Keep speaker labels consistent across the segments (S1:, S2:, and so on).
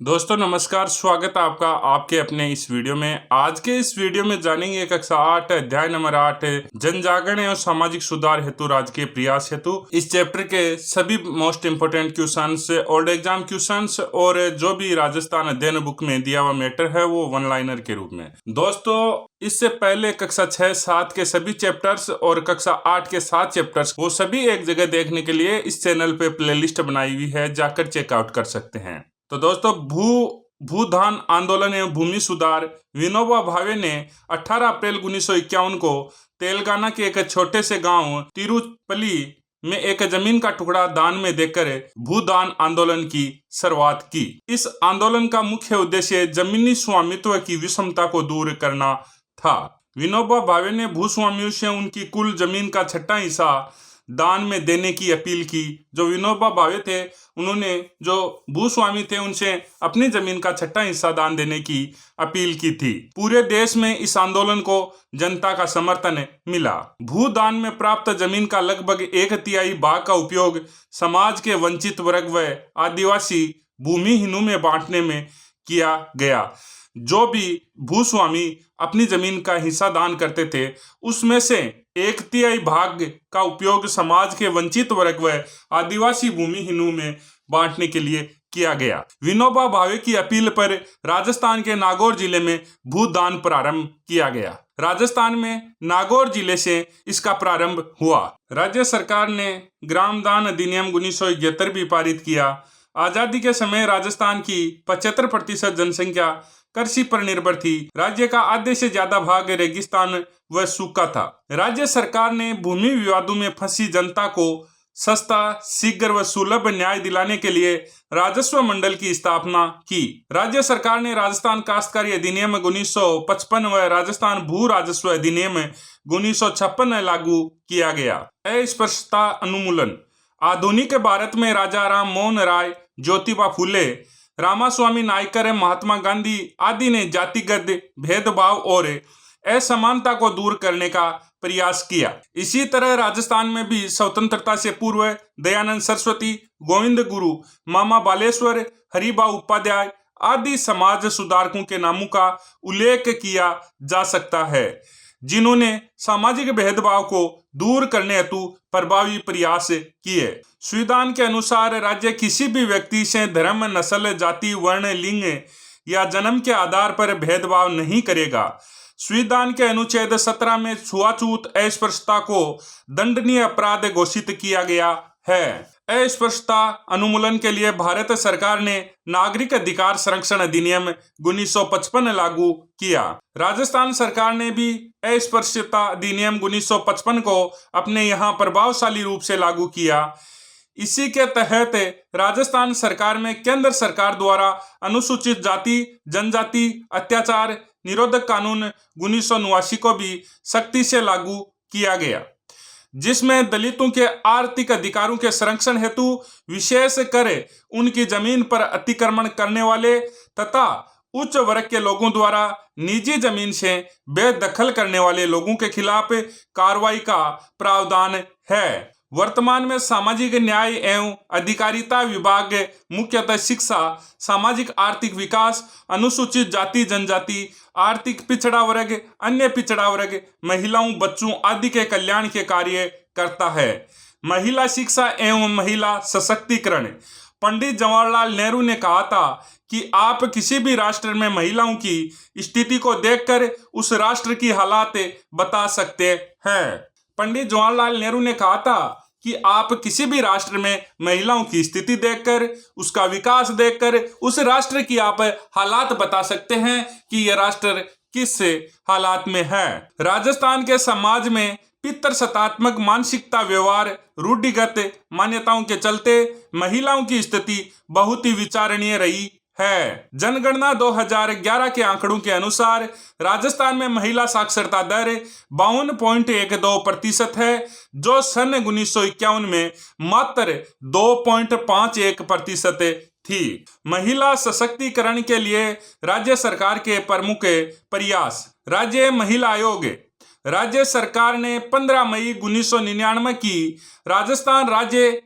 S1: दोस्तों नमस्कार, स्वागत है आपका आपके अपने इस वीडियो में। आज के इस वीडियो में जानेंगे कक्षा 8 अध्याय नंबर 8 जन जागरण एवं सामाजिक सुधार हेतु राजकीय प्रयास हेतु इस चैप्टर के सभी most important questions, old exam questions और जो भी राजस्थान अध्ययन बुक में दिया हुआ मैटर है वो वन लाइनर के रूप में। दोस्तों इससे पहले कक्षा 6-7 के सभी चैप्टर्स और कक्षा 8 के 7 चैप्टर्स वो सभी एक जगह देखने के लिए इस चैनल पे प्लेलिस्ट बनाई हुई है, जाकर चेकआउट कर सकते हैं। तो दोस्तों भूदान आंदोलन एवं भूमि सुधार विनोबा भावे ने 18 अप्रैल 1951 को तेलंगाना के एक छोटे से गांव तिरुपल्ली में एक जमीन का टुकड़ा दान में देकर भूदान आंदोलन की शुरुआत की। इस आंदोलन का मुख्य उद्देश्य जमीनी स्वामित्व की विषमता को दूर करना था। विनोबा भावे ने भूस्वामियों से उनकी कुल जमीन का छठा हिस्सा दान में देने की अपील की। जो विनोबा भावे थे उन्होंने जो भूस्वामी थे उनसे अपनी जमीन का छठा हिस्सा दान देने की अपील की थी। पूरे देश में इस आंदोलन को जनता का समर्थन मिला। भूदान में प्राप्त जमीन का लगभग 1/3 भाग का उपयोग समाज के वंचित वर्ग व आदिवासी भूमिहीनों में बांटने में किया गया। जो भी भूस्वामी अपनी जमीन का हिस्सा दान करते थे उसमें से 1/3 भाग का उपयोग समाज के वंचित वर्ग व आदिवासी भूमिहीनों में बांटने के लिए किया गया। विनोबा भावे की अपील पर राजस्थान के नागौर जिले में भूदान प्रारंभ किया गया। राजस्थान में नागौर जिले से इसका प्रारंभ हुआ। राज्य सरकार ने ग्राम दान अधिनियम 1971 भी पारित किया। आजादी के समय राजस्थान की 75% जनसंख्या कृषि पर निर्भर थी। राज्य का आधे से ज्यादा भाग रेगिस्तान व सूखा था। राज्य सरकार ने भूमि विवादों में फंसी जनता को सस्ता, शीघ्र व सुलभ न्याय दिलाने के लिए राजस्व मंडल की स्थापना की। राज्य सरकार ने राजस्थान काश्तकारी अधिनियम 1955 व राजस्थान भू राजस्व अधिनियम 1956 लागू किया गया। अस्पृश्यता उन्मूलन। आधुनिक भारत में राजा राम मोहन राय, ज्योतिबा फुले, रामास्वामी नायकर, महात्मा गांधी आदि ने जातिगत भेदभाव और असमानता को दूर करने का प्रयास किया। इसी तरह राजस्थान में भी स्वतंत्रता से पूर्व दयानंद सरस्वती, गोविंद गुरु, मामा बालेश्वर, हरिभा उपाध्याय आदि समाज सुधारकों के नामों का उल्लेख किया जा सकता है, जिन्होंने सामाजिक भेदभाव को दूर करने हेतु प्रभावी प्रयास किए। संविधान के अनुसार राज्य किसी भी व्यक्ति से धर्म, नस्ल, जाति, वर्ण, लिंग या जन्म के आधार पर भेदभाव नहीं करेगा। संविधान के अनुच्छेद 17 में छुआछूत, अस्पृश्यता को दंडनीय अपराध घोषित किया गया है। अस्पृश्यता उन्मूलन के लिए भारत सरकार ने नागरिक अधिकार संरक्षण अधिनियम 1955 लागू किया। राजस्थान सरकार ने भी अस्पृश्यता अधिनियम 1955 को अपने यहाँ प्रभावशाली रूप से लागू किया। इसी के तहत राजस्थान सरकार में केंद्र सरकार द्वारा अनुसूचित जाति जनजाति अत्याचार निरोधक कानून 1989 को भी सख्ती से लागू किया गया, जिसमें दलितों के आर्थिक अधिकारों के संरक्षण हेतु विशेष कर उनकी जमीन पर अतिक्रमण करने वाले तथा उच्च वर्ग के लोगों द्वारा निजी जमीन से बेदखल करने वाले लोगों के खिलाफ कार्रवाई का प्रावधान है। वर्तमान में सामाजिक न्याय एवं अधिकारिता विभाग मुख्यतः शिक्षा, सामाजिक आर्थिक विकास, अनुसूचित जाति जनजाति, आर्थिक पिछड़ा वर्ग, अन्य पिछड़ा वर्ग, महिलाओं, बच्चों आदि के कल्याण के कार्य करता है। महिला शिक्षा एवं महिला सशक्तिकरण। पंडित जवाहरलाल नेहरू ने कहा था कि आप किसी भी राष्ट्र में महिलाओं की स्थिति को देखकर उस राष्ट्र की हालात बता सकते हैं। पंडित जवाहरलाल नेहरू ने कहा था कि आप किसी भी राष्ट्र में महिलाओं की स्थिति देखकर, उसका विकास देखकर उस राष्ट्र की आप हालात बता सकते हैं कि यह राष्ट्र किस हालात में है। राजस्थान के समाज में पितृसत्तात्मक मानसिकता, व्यवहार, रूढ़िगत मान्यताओं के चलते महिलाओं की स्थिति बहुत ही विचारणीय रही है। जनगणना 2011 के आंकड़ों के अनुसार राजस्थान में महिला साक्षरता दर 52.12% है, जो सन 1951 में मात्र 2.51% थी। महिला सशक्तिकरण के लिए राज्य सरकार के प्रमुख प्रयास। राज्य महिला आयोग। राज्य सरकार ने 15 मई 1999 की राजस्थान राज्य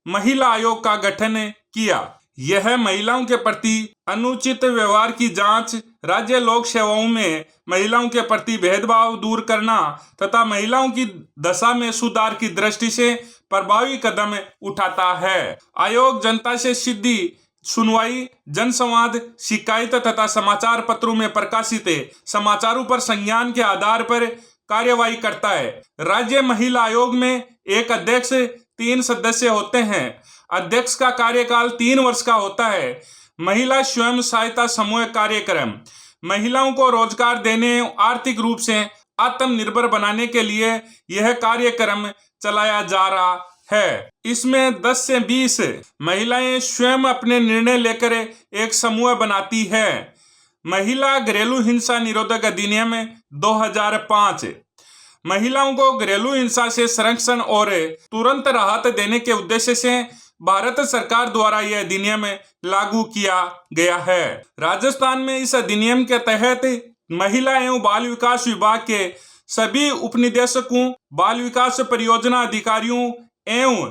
S1: महिला आयोग का गठन किया। यह महिलाओं के प्रति अनुचित व्यवहार की जांच, राज्य लोक सेवाओं में महिलाओं के प्रति भेदभाव दूर करना तथा महिलाओं की दशा में सुधार की दृष्टि से प्रभावी कदम उठाता है। आयोग जनता से सीधी सुनवाई, जनसंवाद, शिकायत तथा समाचार पत्रों में प्रकाशित समाचारों पर संज्ञान के आधार पर कार्यवाही करता है। राज्य महिला आयोग में एक अध्यक्ष, 3 सदस्य होते हैं। अध्यक्ष का कार्यकाल 3 वर्ष का होता है। महिला स्वयं सहायता समूह कार्यक्रम, महिलाओं को रोजगार देने, आर्थिक रूप से आत्मनिर्भर बनाने के लिए यह कार्यक्रम चलाया जा रहा है। इसमें 10 से 20 महिलाएं स्वयं अपने निर्णय लेकर एक समूह बनाती है। महिला घरेलू हिंसा निरोधक अधिनियम 2005 महिलाओं को घरेलू हिंसा से संरक्षण और तुरंत राहत देने के उद्देश्य से भारत सरकार द्वारा यह अधिनियम लागू किया गया है। राजस्थान में इस अधिनियम के तहत महिला एवं बाल विकास विभाग के सभी उपनिदेशकों, बाल विकास परियोजना अधिकारियों एवं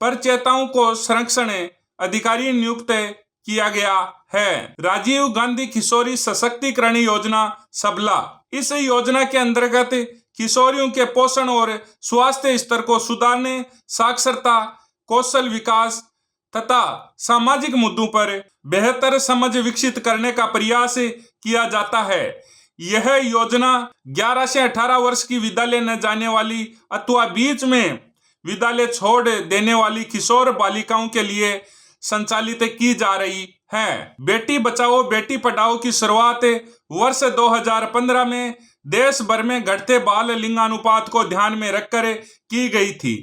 S1: परिचेताओं को संरक्षण अधिकारी नियुक्त किया गया है। राजीव गांधी किशोरी सशक्तिकरण योजना सबला, इस योजना के अंतर्गत किशोरियों के पोषण और स्वास्थ्य स्तर को सुधारने, साक्षरता, कौशल विकास तथा सामाजिक मुद्दों पर बेहतर समझ विकसित करने का प्रयास किया जाता है। यह योजना 11 से 18 वर्ष की विद्यालय न जाने वाली अथवा बीच में विद्यालय छोड़ देने वाली किशोर बालिकाओं के लिए संचालित की जा रही है। बेटी बचाओ बेटी पढ़ाओ की शुरुआत वर्ष 2015 में देश भर में घटते बाल लिंगानुपात को ध्यान में रखकर की गई थी।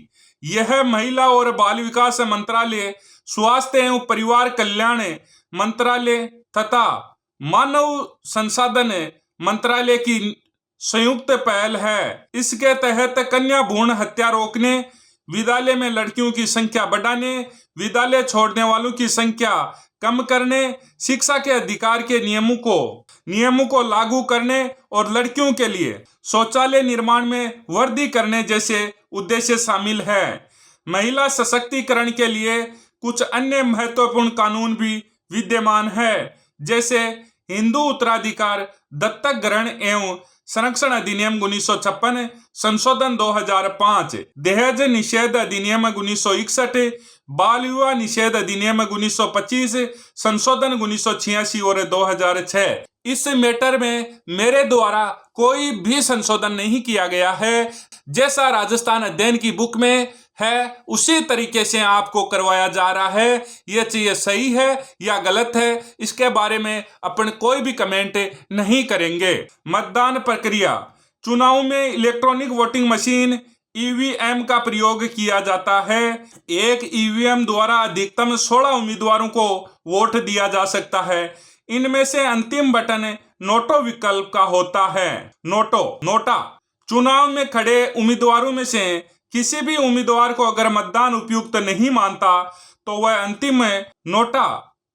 S1: यह महिला और बाल विकास मंत्रालय, स्वास्थ्य एवं परिवार कल्याण मंत्रालय तथा मानव संसाधन मंत्रालय की संयुक्त पहल है। इसके तहत कन्या भ्रूण हत्या रोकने, विद्यालय में लड़कियों की संख्या बढ़ाने, विद्यालय छोड़ने वालों की संख्या कम करने, शिक्षा के अधिकार के नियमों को लागू करने और लड़कियों के लिए शौचालय निर्माण में वृद्धि करने जैसे उद्देश्य शामिल है। महिला सशक्तिकरण के लिए कुछ अन्य महत्वपूर्ण कानून भी विद्यमान है, जैसे हिंदू उत्तराधिकार, दत्तक ग्रहण एवं संरक्षण अधिनियम 1956, संशोधन 2005, दहेज निषेध अधिनियम 1961, बाल विवाह निषेध अधिनियम 1925, संशोधन 1986 और 2006। इस मैटर में मेरे द्वारा कोई भी संशोधन नहीं किया गया है। जैसा राजस्थान अध्ययन की बुक में है उसी तरीके से आपको करवाया जा रहा है। यह चीज सही है या गलत है, इसके बारे में अपन कोई भी कमेंट नहीं करेंगे। मतदान प्रक्रिया, चुनाव में इलेक्ट्रॉनिक वोटिंग मशीन ईवीएम का प्रयोग किया जाता है। एक ईवीएम द्वारा अधिकतम 16 उम्मीदवारों को वोट दिया जा सकता है। इनमें से अंतिम बटन नोटो विकल्प का होता है। नोटा चुनाव में खड़े उम्मीदवारों में से किसी भी उम्मीदवार को अगर मतदान उपयुक्त नहीं मानता तो वह अंतिम NOTA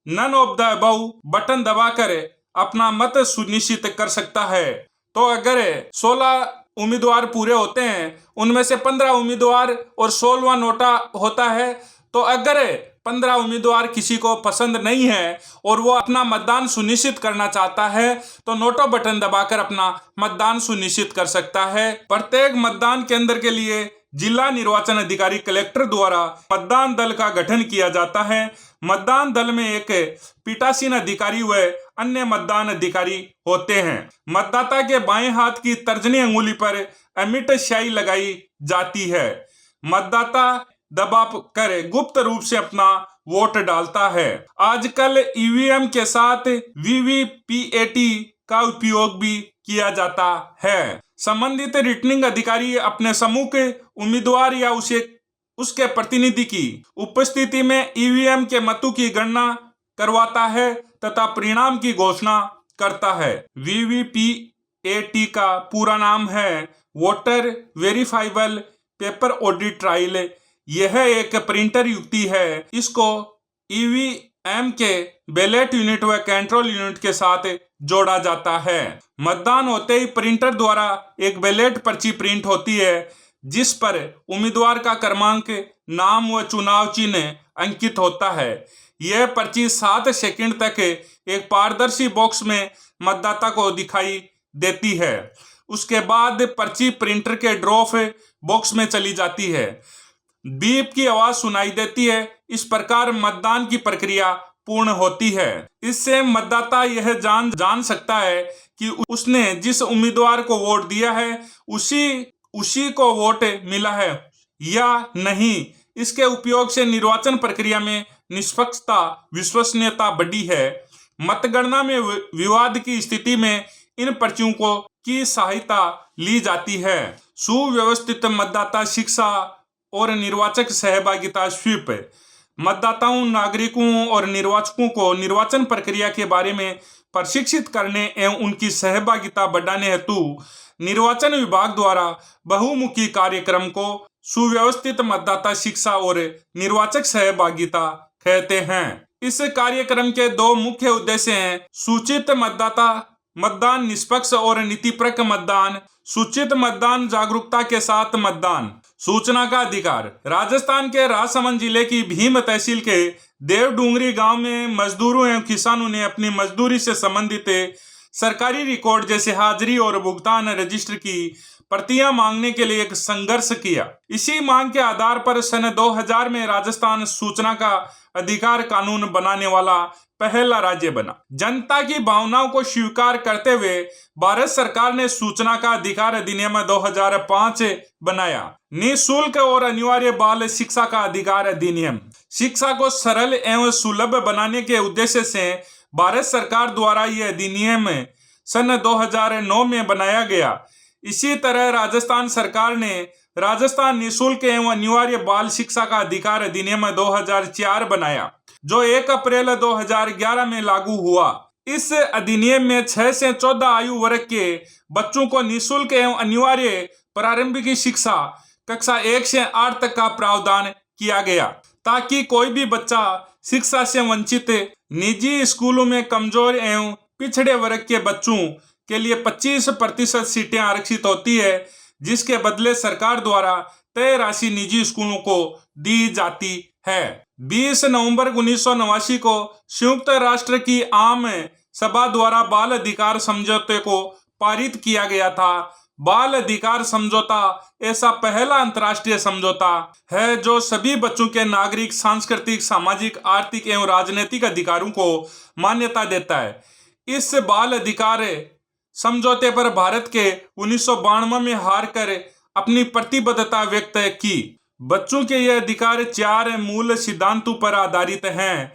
S1: none of the above button दबाकर अपना मत सुनिश्चित कर सकता है। तो अगर 16 उम्मीदवार पूरे होते हैं, उनमें से 15 उम्मीदवार और 16वां नोटा होता है, तो अगर 15 उम्मीदवार किसी को पसंद नहीं है और वो अपना मतदान सुनिश्चित करना चाहता है तो नोटा बटन दबाकर अपना मतदान सुनिश्चित कर सकता है। प्रत्येक मतदान केंद्र के लिए जिला निर्वाचन अधिकारी कलेक्टर द्वारा मतदान दल का गठन किया जाता है। मतदान दल में एक पीठासीन अधिकारी व अन्य मतदान अधिकारी होते हैं। मतदाता के बाएं हाथ की तर्जनी अंगुली पर अमिट स्याही लगाई जाती है। मतदाता दबाव कर गुप्त रूप से अपना वोट डालता है। आजकल ईवीएम के साथ वीवीपीएटी का उपयोग भी किया जाता है। संबंधित रिटर्निंग अधिकारी अपने समूह के उम्मीदवार या उसके प्रतिनिधि की उपस्थिति में ईवीएम के मतों की गणना करवाता है तथा परिणाम की घोषणा करता है। वीवीपीएटी का पूरा नाम है voter verifiable paper audit trial. यह एक प्रिंटर युक्ति है। इसको ईवीएम के बैलेट यूनिट व कंट्रोल यूनिट के साथ जोड़ा जाता है। मतदान होते ही प्रिंटर द्वारा एक बैलेट पर्ची प्रिंट होती है जिस पर उम्मीदवार का क्रमांक, नाम व चुनाव चिन्ह अंकित होता है। यह पर्ची 7 सेकंड तक एक पारदर्शी बॉक्स में मतदाता को दिखाई देती है। उसके बाद पर्ची प्रिंटर के ड्रॉप बॉक्स में चली जाती है। बीप की आवाज सुनाई देती है। इस प्रकार मतदान की प्रक्रिया पूर्ण होती है। इससे मतदाता यह जान सकता है कि उसने जिस उम्मीदवार को वोट दिया है उसी को वोट मिला है या नहीं। इसके उपयोग से निर्वाचन प्रक्रिया में निष्पक्षता, विश्वसनीयता बढ़ी है। मतगणना में विवाद की स्थिति में इन पर्चियों की सहायता ली जाती है। सुव्यवस्थित मतदाता शिक्षा और निर्वाचक सहभागिता स्वीप मतदाताओं, नागरिकों और निर्वाचकों को निर्वाचन प्रक्रिया के बारे में प्रशिक्षित करने एवं उनकी सहभागिता बढ़ाने हेतु निर्वाचन विभाग द्वारा बहुमुखी कार्यक्रम को सुव्यवस्थित मतदाता शिक्षा और निर्वाचक सहभागिता कहते हैं। इस कार्यक्रम के 2 मुख्य उद्देश्य हैं: सूचित मतदाता मतदान, निष्पक्ष और नीतिपरक मतदान। सूचित मतदान, जागरूकता के साथ मतदान। सूचना का अधिकार। राजस्थान के राजसमंद जिले की भीम तहसील के देवडूंगरी गांव में मजदूरों एवं किसानों ने अपनी मजदूरी से संबंधित सरकारी रिकॉर्ड जैसे हाजिरी और भुगतान रजिस्टर की प्रतियां मांगने के लिए एक संघर्ष किया। इसी मांग के आधार पर सन 2000 में राजस्थान सूचना का अधिकार कानून बनाने वाला पहला राज्य बना। जनता की भावनाओं को स्वीकार करते हुए भारत सरकार ने सूचना का अधिकार अधिनियम 2005 बनाया। निःशुल्क और अनिवार्य बाल शिक्षा का अधिकार अधिनियम। शिक्षा को सरल एवं सुलभ बनाने के उद्देश्य से भारत सरकार द्वारा यह अधिनियम सन 2009 में बनाया गया। इसी तरह राजस्थान सरकार ने राजस्थान निःशुल्क एवं अनिवार्य बाल शिक्षा का अधिकार अधिनियम 2004 बनाया, जो 1 अप्रैल 2011 में लागू हुआ। इस अधिनियम में 6 से 14 आयु वर्ग के बच्चों को निःशुल्क एवं अनिवार्य प्रारंभिक शिक्षा कक्षा 1 से 8 तक का प्रावधान किया गया, ताकि कोई भी बच्चा शिक्षा से वंचित निजी स्कूलों में कमजोर एवं पिछड़े वर्ग के बच्चों के लिए 25% सीटें आरक्षित होती है, जिसके बदले सरकार द्वारा तय राशि निजी स्कूलों को दी जाती है। 20 नवंबर 1989 को संयुक्त राष्ट्र की आम सभा द्वारा बाल अधिकार समझौते को पारित किया गया था। बाल अधिकार समझौता ऐसा पहला अंतर्राष्ट्रीय समझौता है जो सभी बच्चों के नागरिक, सांस्कृतिक, सामाजिक, आर्थिक एवं राजनीतिक अधिकारों को मान्यता देता है। इस बाल अधिकार समझौते पर भारत के 1992 में हार कर अपनी प्रतिबद्धता व्यक्त की। बच्चों के ये अधिकार 4 मूल सिद्धांतों पर आधारित हैं।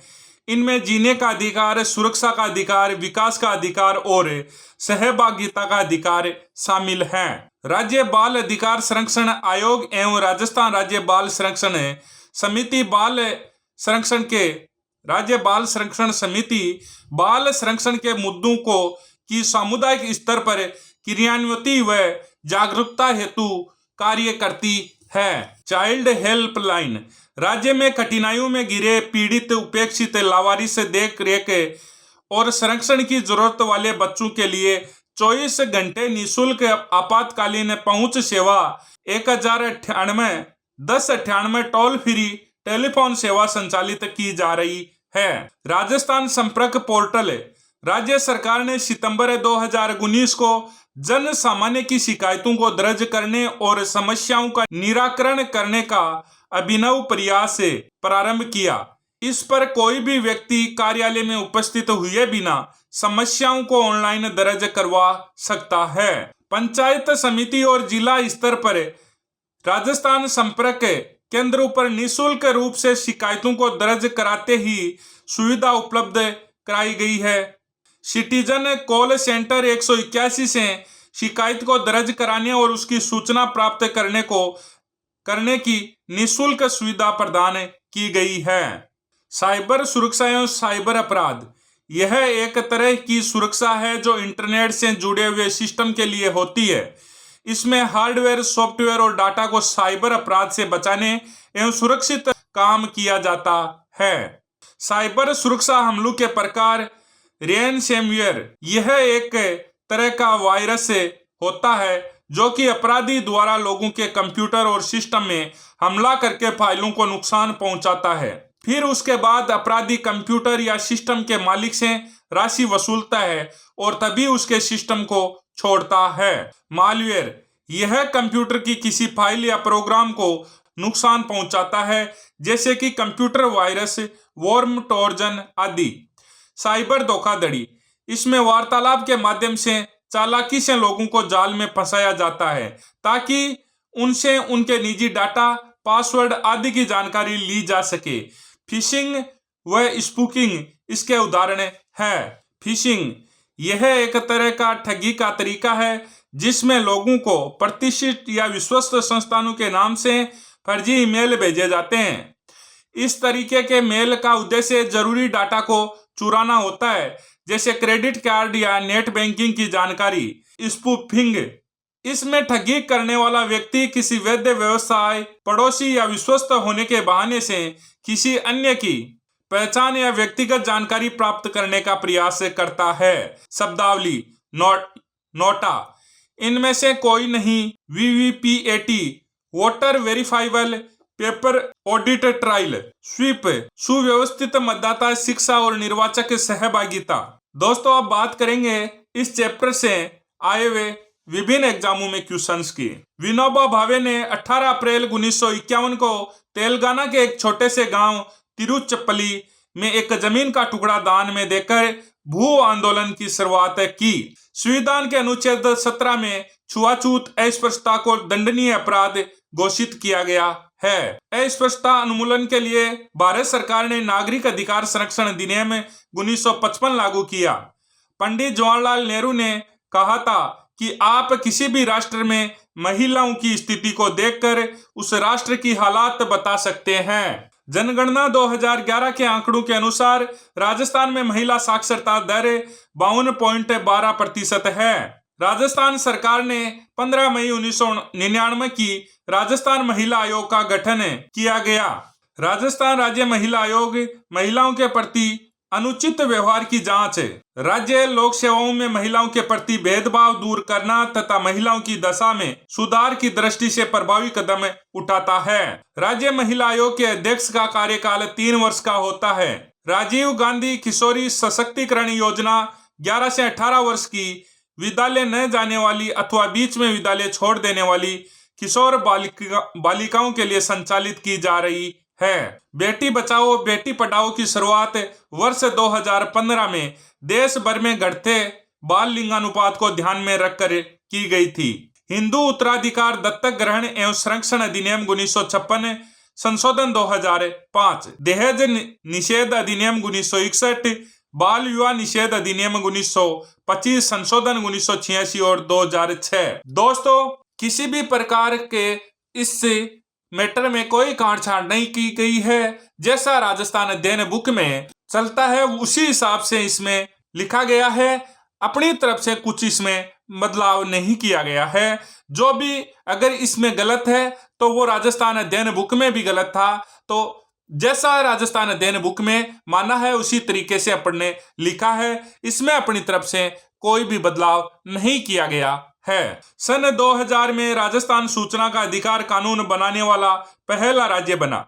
S1: इनमें जीने का अधिकार, सुरक्षा का अधिकार, विकास का अधिकार और सहभागिता का अधिकार शामिल हैं। राज्य बाल अधिकार संरक्षण आयोग एवं राजस्थान राज्य बाल संरक्षण समिति राज्य बाल संरक्षण समिति बाल संरक्षण के मुद्दों को की सामुदायिक स्तर पर क्रियान्वित व जागरूकता हेतु कार्य करती है। चाइल्ड हेल्पलाइन राज्य में कठिनाइयों में घिरे, पीड़ित, उपेक्षित, लावारिस, देख रेख और संरक्षण की जरूरत वाले बच्चों के लिए 24 घंटे निःशुल्क आपातकालीन पहुंच सेवा 1098 1098 टोल फ्री टेलीफोन सेवा संचालित की जा रही है। राजस्थान संपर्क पोर्टल राज्य सरकार ने सितंबर 2019 को जन सामान्य की शिकायतों को दर्ज करने और समस्याओं का निराकरण करने का अभिनव प्रयास प्रारंभ किया। इस पर कोई भी व्यक्ति कार्यालय में उपस्थित हुए बिना समस्याओं को ऑनलाइन दर्ज करवा सकता है। पंचायत समिति और जिला स्तर पर राजस्थान संपर्क केंद्रों पर निःशुल्क रूप से शिकायतों को दर्ज कराते ही सुविधा उपलब्ध कराई गई है। सिटीजन कॉल सेंटर 181 से शिकायत को दर्ज कराने और उसकी सूचना प्राप्त करने की निःशुल्क सुविधा प्रदान की गई है। साइबर सुरक्षा एवं साइबर अपराध यह एक तरह की सुरक्षा है जो इंटरनेट से जुड़े हुए सिस्टम के लिए होती है। इसमें हार्डवेयर, सॉफ्टवेयर और डाटा को साइबर अपराध से बचाने एवं सुरक्षित काम किया जाता है। साइबर सुरक्षा हमलों के प्रकार रैनसमवेयर यह एक तरह का वायरस होता है जो कि अपराधी द्वारा लोगों के कंप्यूटर और सिस्टम में हमला करके फाइलों को नुकसान पहुंचाता है। फिर उसके बाद अपराधी कंप्यूटर या सिस्टम के मालिक से राशि वसूलता है और तभी उसके सिस्टम को छोड़ता है। मालवेयर यह कंप्यूटर की किसी फाइल या प्रोग्राम को नुकसान पहुंचाता है, जैसे कि कंप्यूटर वायरस, वर्म, ट्रोजन आदि। साइबर धोखाधड़ी इसमें वार्तालाप के माध्यम से चालाकी से लोगों को जाल में फंसाया जाता है ताकि उनसे उनके निजी डाटा, पासवर्ड आदि की जानकारी ली जा सके। फिशिंग व स्पूकिंग इसके उदाहरण है। फिशिंग यह एक तरह का ठगी का तरीका है जिसमें लोगों को प्रतिष्ठित या विश्वस्त संस्थानों के नाम से फर्जी ईमेल भेजे जाते हैं। इस तरीके के मेल का उद्देश्य जरूरी डाटा को चुराना होता है, जैसे क्रेडिट कार्ड या नेट बैंकिंग की जानकारी। स्पूफिंग इसमें ठगी करने वाला व्यक्ति किसी वैध व्यवसाय, पड़ोसी या विश्वस्त होने के बहाने से किसी अन्य की पहचान या व्यक्तिगत जानकारी प्राप्त करने का प्रयास करता है। शब्दावली नोटा इनमें से कोई नहीं। VVPAT voter verifiable paper audit trial. SVEEP सुव्यवस्थित मतदाता शिक्षा और निर्वाचक सहभागिता। दोस्तों अब बात करेंगे इस चैप्टर से आए हुए विभिन्न एग्जामों में क्वेश्चंस की। विनोबा भावे ने 18 अप्रैल 1951 को तेलंगाना के एक छोटे से गांव तिरुचिरापल्ली में एक जमीन का टुकड़ा दान में देकर भू आंदोलन की शुरुआत की। संविधान के अनुच्छेद 17 में छुआछूत, अस्पृश्यता को दंडनीय अपराध घोषित किया गया है। अस्पृश्यता उन्मूलन के लिए भारत सरकार ने नागरिक अधिकार संरक्षण अधिनियम 1955 लागू किया। पंडित जवाहरलाल नेहरू ने कहा था कि आप किसी भी राष्ट्र में महिलाओं की स्थिति को देखकर उस राष्ट्र की हालात बता सकते हैं। जनगणना 2011 के आंकड़ों के अनुसार राजस्थान में महिला साक्षरता दर 52.12% है। राजस्थान सरकार ने 15 मई 1999 की राजस्थान महिला आयोग का गठन किया गया। राजस्थान राज्य महिला आयोग महिलाओं के प्रति अनुचित व्यवहार की जांच, राज्य लोक सेवाओं में महिलाओं के प्रति भेदभाव दूर करना तथा महिलाओं की दशा में सुधार की दृष्टि से प्रभावी कदम उठाता है। राज्य महिला आयोग के अध्यक्ष का कार्यकाल 3 वर्ष का होता है। राजीव गांधी किशोरी सशक्तिकरण योजना 11 से 18 वर्ष की विद्यालय न जाने वाली अथवा बीच में विद्यालय छोड़ देने वाली किशोर बालिकाओं के लिए संचालित की जा रही है। बेटी बचाओ बेटी पढ़ाओ की शुरुआत वर्ष 2015 में देश भर में घटते बाल लिंगानुपात को ध्यान में रखकर की गई थी। हिंदू उत्तराधिकार दत्तक ग्रहण एवं संरक्षण अधिनियम 1956 संशोधन 2005, दहेज निषेध अधिनियम 1961, बाल विवाह निषेध अधिनियम 1925 संशोधन 1986 और 2006। दोस्तों किसी भी प्रकार के इस मैटर में कोई काटछाट नहीं की गई है। जैसा राजस्थान अध्ययन बुक में चलता है उसी हिसाब से इसमें लिखा गया है। अपनी तरफ से कुछ इसमें बदलाव नहीं किया गया है। जो भी अगर इसमें गलत है तो वो राजस्थान अध्ययन बुक में भी गलत था। तो जैसा राजस्थान अध्ययन बुक में माना है उसी तरीके से अपन ने लिखा है। इसमें अपनी तरफ से कोई भी बदलाव नहीं किया गया है। सन 2000 में राजस्थान सूचना का अधिकार कानून बनाने वाला पहला राज्य बना।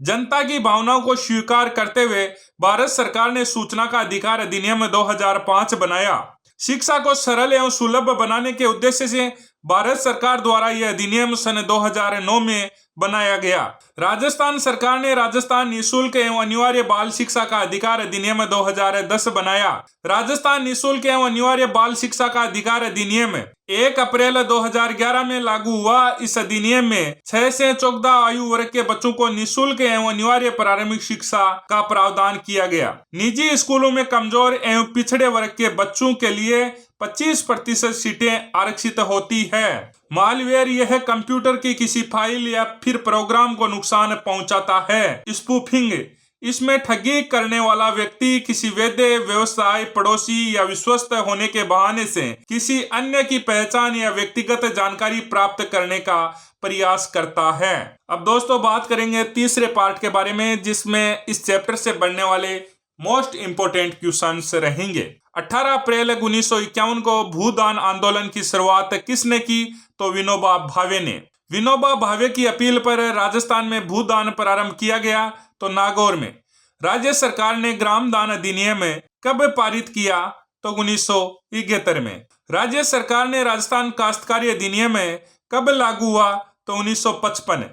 S1: जनता की भावनाओं को स्वीकार करते हुए भारत सरकार ने सूचना का अधिकार अधिनियम 2005 बनाया। शिक्षा को सरल एवं सुलभ बनाने के उद्देश्य से भारत सरकार द्वारा यह अधिनियम सन 2009 में बनाया गया। राजस्थान सरकार ने राजस्थान निःशुल्क एवं अनिवार्य बाल शिक्षा का अधिकार अधिनियम 2010 बनाया। राजस्थान निःशुल्क एवं अनिवार्य बाल शिक्षा का अधिकार अधिनियम 1 अप्रैल 2011 में लागू हुआ। इस अधिनियम में 6 से 14 आयु वर्ग के बच्चों को निःशुल्क एवं अनिवार्य प्रारंभिक शिक्षा का प्रावधान किया गया। निजी स्कूलों में कमजोर एवं पिछड़े वर्ग के बच्चों के लिए 25% सीटें आरक्षित होती है। मालवेयर यह कंप्यूटर की किसी फाइल या फिर प्रोग्राम को नुकसान पहुंचाता है। स्पूफिंग इसमें ठगी करने वाला व्यक्ति किसी वैध व्यवसाय, पड़ोसी या विश्वस्त होने के बहाने से किसी अन्य की पहचान या व्यक्तिगत जानकारी प्राप्त करने का प्रयास करता है। अब दोस्तों बात करेंगे तीसरे पार्ट के बारे में, जिसमें इस चैप्टर से बनने वाले मोस्ट इंपोर्टेंट क्वेश्चंस रहेंगे। 18 अप्रैल 1951 को भूदान आंदोलन की शुरुआत किसने की? तो विनोबा भावे ने। विनोबा भावे की अपील पर राजस्थान में भूदान प्रारंभ किया गया। तो नागौर में। राज्य सरकार ने ग्राम दान अधिनियम कब पारित किया? तो 1971 में। राज्य सरकार ने राजस्थान काश्तकारी अधिनियम कब लागू हुआ? तो 1955।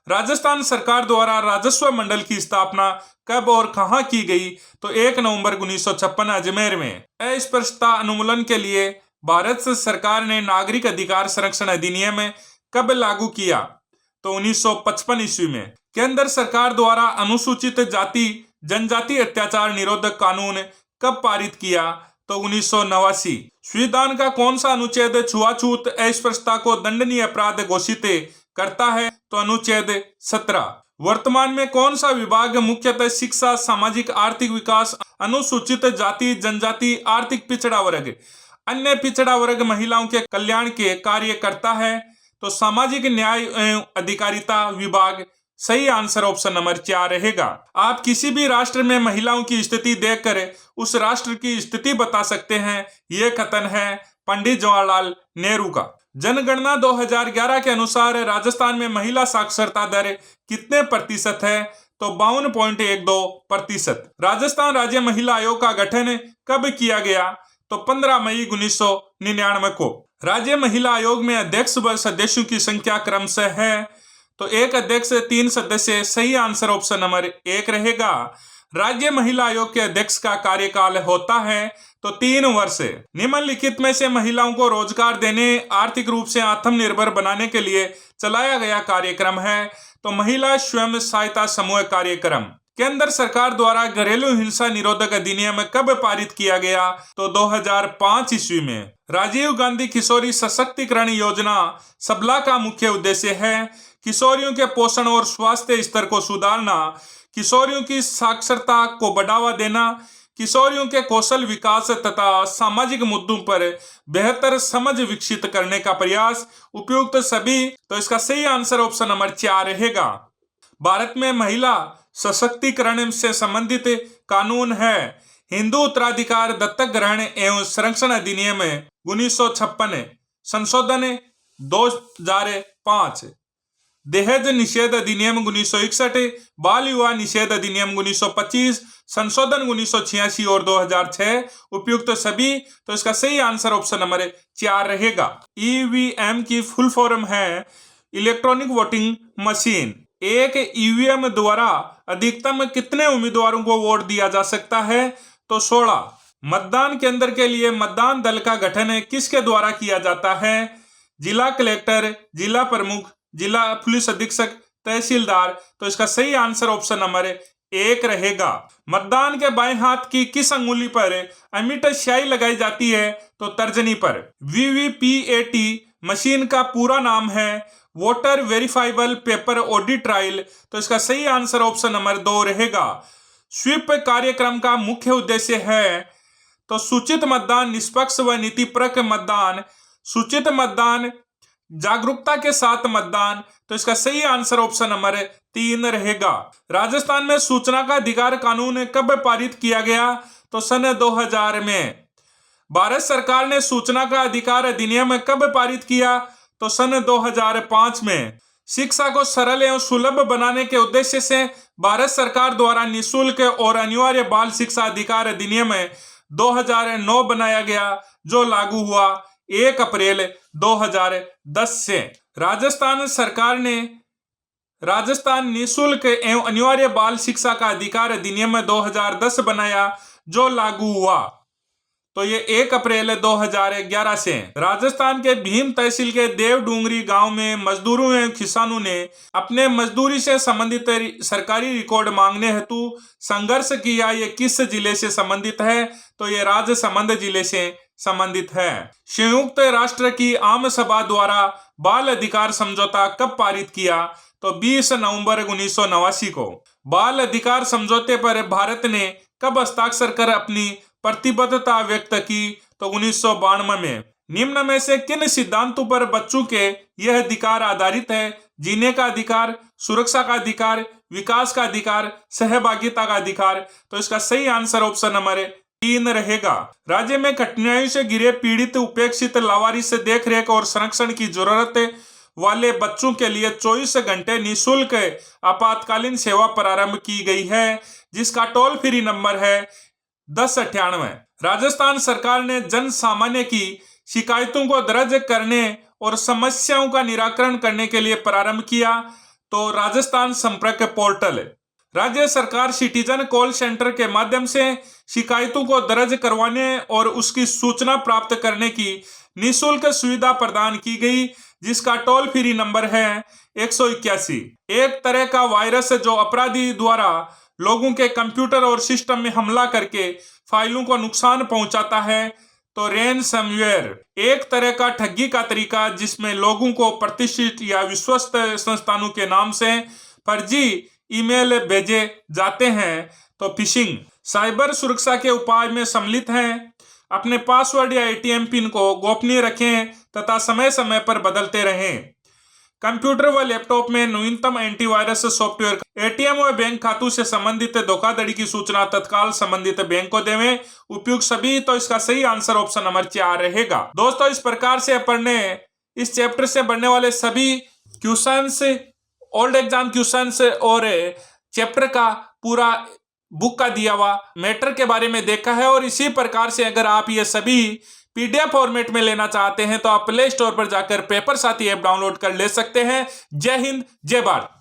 S1: राजस्थान सरकार द्वारा राजस्व मंडल की स्थापना कब और कहां की गई? तो 1 नवंबर 1956 अजमेर में। अस्पृश्यता उन्मूलन के लिए भारत सरकार ने नागरिक अधिकार संरक्षण अधिनियम कब लागू किया? तो 1955 ईस्वी में। केंद्र सरकार द्वारा अनुसूचित जाति जनजाति अत्याचार निरोधक कानून कब पारित किया? तो 1989। संविधान का कौन सा अनुच्छेद छुआछूत अस्पृश्यता को दंडनीय अपराध घोषित करता है? तो अनुच्छेद 17। वर्तमान में कौन सा विभाग मुख्यतः शिक्षा, सामाजिक आर्थिक विकास, अनुसूचित जाति जनजाति, आर्थिक पिछड़ा वर्ग, अन्य पिछड़ा वर्ग, महिलाओं के कल्याण के कार्य करता है? तो सामाजिक न्याय एवं अधिकारिता विभाग। सही आंसर ऑप्शन नंबर 4 रहेगा। आप किसी भी राष्ट्र में महिलाओं की स्थिति देखकर उस राष्ट्र की स्थिति बता सकते हैं। यह कथन है पंडित जवाहरलाल नेहरू का। जनगणना 2011 के अनुसार राजस्थान में महिला साक्षरता दर कितने प्रतिशत है? तो 52.12%। राजस्थान राज्य महिला आयोग का गठन कब किया गया? तो 15 मई 1999 को। राज्य महिला आयोग में अध्यक्ष व सदस्यों की संख्या क्रमशः है? तो 1 अध्यक्ष 3 सदस्य। सही आंसर ऑप्शन नंबर 1 रहेगा। राज्य महिला आयोग के अध्यक्ष का कार्यकाल होता है तो 3 वर्ष। निम्नलिखित में से महिलाओं को रोजगार देने, आर्थिक रूप से आत्मनिर्भर बनाने के लिए चलाया गया कार्यक्रम है? तो महिला स्वयं सहायता समूह कार्यक्रम। केंद्र सरकार द्वारा घरेलू हिंसा निरोधक अधिनियम कब पारित किया गया? तो 2005 ईस्वी में। राजीव गांधी किशोरी सशक्तिकरण योजना सबला का मुख्य उद्देश्य है किशोरियों के पोषण और स्वास्थ्य स्तर को सुधारना, किशोरियों की साक्षरता को बढ़ावा देना, किशोरियों के कौशल विकास तथा सामाजिक मुद्दों पर बेहतर समझ विकसित करने का प्रयास। उपयुक्त सभी। तो इसका सही आंसर ऑप्शन नंबर 4 रहेगा। भारत में महिला सशक्तिकरण से संबंधित कानून है हिंदू उत्तराधिकार दत्तक ग्रहण एवं संरक्षण अधिनियम 1956, संशोधन 2005, दहेज निषेध अधिनियम 1961, बाल विवाह निषेध अधिनियम 1925, संशोधन 1986 और 2006। उपयुक्त सभी। तो इसका सही आंसर ऑप्शन नंबर 4 रहेगा। ईवीएम की फुल फॉर्म है इलेक्ट्रॉनिक वोटिंग मशीन। एक ईवीएम द्वारा अधिकतम कितने उम्मीदवारों को वोट दिया जा सकता है? तो 16। मतदान केंद्र के लिए मतदान दल का गठन किसके द्वारा किया जाता है? जिला कलेक्टर, जिला प्रमुख, जिला पुलिस अधीक्षक, तहसीलदार। तो इसका सही आंसर ऑप्शन नंबर 1 रहेगा। मतदान के बाएं हाथ की किस अंगुली पर अमिट स्याही लगाई जाती है? तो तर्जनी पर। वीवीपीएटी मशीन का पूरा नाम है voter verifiable paper audit trial. तो इसका सही आंसर ऑप्शन नंबर 2 रहेगा। स्वीप कार्यक्रम का मुख्य उद्देश्य है तो सूचित मतदान, निष्पक्ष व नीतिपरक मतदान, सूचित मतदान, जागरूकता के साथ मतदान। तो इसका सही आंसर ऑप्शन नंबर 3 रहेगा। राजस्थान में सूचना का अधिकार कानून कब पारित किया गया? तो सन 2000 में। भारत सरकार ने सूचना का अधिकार अधिनियम कब पारित किया? तो सन 2005 में। शिक्षा को सरल एवं सुलभ बनाने के उद्देश्य से भारत सरकार द्वारा निःशुल्क और अनिवार्य बाल शिक्षा अधिकार अधिनियम 2009 बनाया गया, जो लागू हुआ 1 अप्रैल 2010 से। राजस्थान सरकार ने राजस्थान निःशुल्क एवं अनिवार्य बाल शिक्षा का अधिकार अधिनियम 2010 बनाया, जो लागू हुआ तो ये 1 अप्रैल 2011 से। राजस्थान के भीम तहसील के देवडूंगरी गांव में मजदूरों एवं किसानों ने अपने मजदूरी से संबंधित सरकारी रिकॉर्ड मांगने हेतु संघर्ष किया। ये किस जिले से संबंधित है? तो ये राजसमंद जिले से संबंधित है। संयुक्त राष्ट्र की आम सभा द्वारा बाल अधिकार समझौता कब पारित किया? तो 20 नवंबर 1989 को। बाल अधिकार समझौते पर भारत ने कब हस्ताक्षर कर अपनी प्रतिबद्धता व्यक्त की? तो 1992 में। निम्न में से किन सिद्धांतों पर बच्चों के यह अधिकार आधारित है? जीने का अधिकार, सुरक्षा का अधिकार, विकास का अधिकार, सहभागिता का अधिकार। तो इसका सही आंसर ऑप्शन नंबर 3 रहेगा। राज्य में कठिनाइयों से घिरे पीड़ित, उपेक्षित, लावारिस देखरेख और संरक्षण की जरूरत वाले बच्चों के लिए 24 घंटे निःशुल्क आपातकालीन सेवा प्रारंभ की गई है, जिसका टोल फ्री नंबर है 1098। राजस्थान सरकार ने जन सामान्य की शिकायतों को दर्ज करने और समस्याओं का निराकरण करने के लिए प्रारंभ किया तो राजस्थान संपर्क पोर्टल। राज्य सरकार सिटीजन कॉल सेंटर के माध्यम से शिकायतों को दर्ज करवाने और उसकी सूचना प्राप्त करने की निःशुल्क सुविधा प्रदान की गई, जिसका टोल फ्री नंबर है 181। एक तरह का वायरस जो अपराधी द्वारा लोगों के कंप्यूटर और सिस्टम में हमला करके फाइलों को नुकसान पहुंचाता है, तो रैनसमवेयर एक तरह का ठगी का तरीका जिसमें लोगों को प्रतिष्ठित या विश्वस्त संस्थानों के नाम से फर्जी ईमेल भेजे जाते हैं। तो फिशिंग साइबर सुरक्षा के उपाय में सम्मिलित हैं। अपने पासवर्ड या एटीएम पिन को गोपनीय रखें तथा समय समय पर बदलते रहें। कंप्यूटर व लैपटॉप में नवीनतम एंटीवायरस सॉफ्टवेयर। एटीएम व बैंक खातों से संबंधित धोखाधड़ी की सूचना तत्काल संबंधित बैंक को देवें। उपयुक्त सभी, तो इसका सही आंसर ऑप्शन नंबर 4 रहेगा। दोस्तों, इस प्रकार से अपन ने इस चैप्टर से बनने वाले सभी क्वेश्चंस, ओल्ड एग्जाम क्वेश्चंस और चैप्टर का पूरा बुक का दिया हुआ मैटर के बारे में देखा है। और इसी प्रकार से अगर आप ये सभी पीडीएफ फॉर्मेट में लेना चाहते हैं तो आप प्ले स्टोर पर जाकर पेपर साथी ऐप डाउनलोड कर ले सकते हैं। जय हिंद, जय भारत।